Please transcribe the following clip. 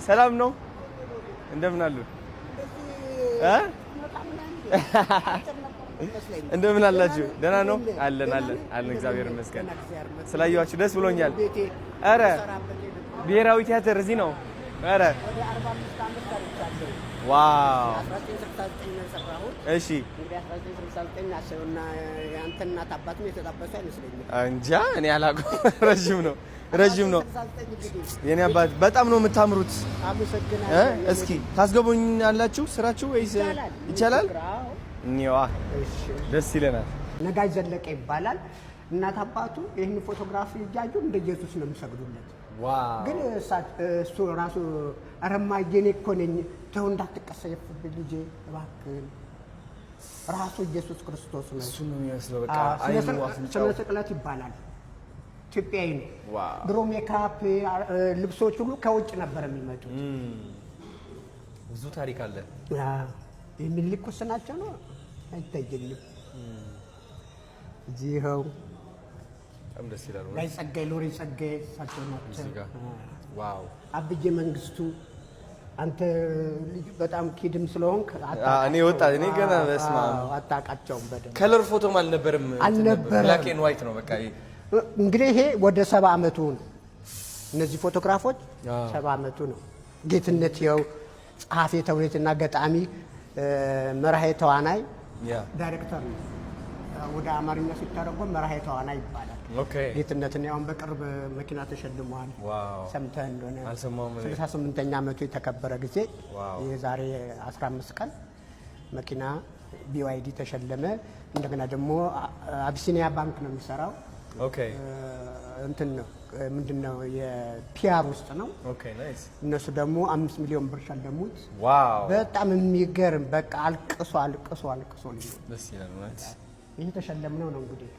ሰላም ነው? እንደምን አሉ? እንደምን አላችሁ? ደህና ነው? አለን እግዚአብሔር ይመስገን። ስላየኋችሁ ደስ ብሎኛል። ኧረ ብሔራዊ ቲያትር እዚህ ነው? ኧረ ዋው! እሺ እንጃ እኔ አላውቅም። ረጅም ነው። የኔ አባት በጣም ነው የምታምሩት። እስኪ ታስገቡኛላችሁ ስራችሁ ወይስ ይቻላል? እኔዋ ደስ ይለናል። ነጋይ ዘለቀ ይባላል። እናት አባቱ ይህን ፎቶግራፊ እያዩ እንደ ኢየሱስ ነው የሚሰግዱለት። ግን እሱ ራሱ አረማዬ እኔ እኮ ነኝ ተው እንዳትቀሰየፍብኝ ልጄ እባክህን ራሱ ኢየሱስ ክርስቶስ ነው። እሱ ነው የሚመስለው። በቃ ስነ ስቅለት ይባላል። ኢትዮጵያዊ ነው። ድሮ ሜካፕ ልብሶች ሁሉ ከውጭ ነበር የሚመጡት። ብዙ ታሪክ አለ። የሚልኩስ ናቸው ነው አይታየኝም። እዚህ ይኸው በጣም ደስ ይላል። ላይ ጸጋይ ሎሬ ጸጋይ ሳቸው ናቸው። ዋው! አብዬ መንግስቱ አንተ ልጅ በጣም ኪድም ስለሆንክ እኔ ወጣት እኔ ገና በስማ አታውቃቸውም በደንብ። ከለር ፎቶም አልነበረም። ብላክ ኤንድ ዋይት ነው በቃ። እንግዲህ ይሄ ወደ 70 አመቱ ነው። እነዚህ ፎቶግራፎች 70 አመቱ ነው። ጌትነት ይኸው ጸሐፊ ተውኔትና ገጣሚ መርሃ ተዋናይ ዳይሬክተር ነው። ወደ አማርኛ ሲተረጎም መርሃ ተዋናይ ይባላል። ጌትነትን ያውን በቅርብ መኪና ተሸልሟል። ሰምተህ እንደሆነ 68ኛ አመቱ የተከበረ ጊዜ የዛሬ 15 ቀን መኪና BYD ተሸለመ። እንደገና ደግሞ አቢሲኒያ ባንክ ነው የሚሰራው። እንትን ነው ምንድነው የፒአር ውስጥ ነው። እነሱ ደግሞ 5 ሚሊዮን ብር ሸለሙት። በጣም የሚገርም በቃ አልቅሶ ደስ ይላል ማለት ይሄ ተሸለምነው ነው እንግዲህ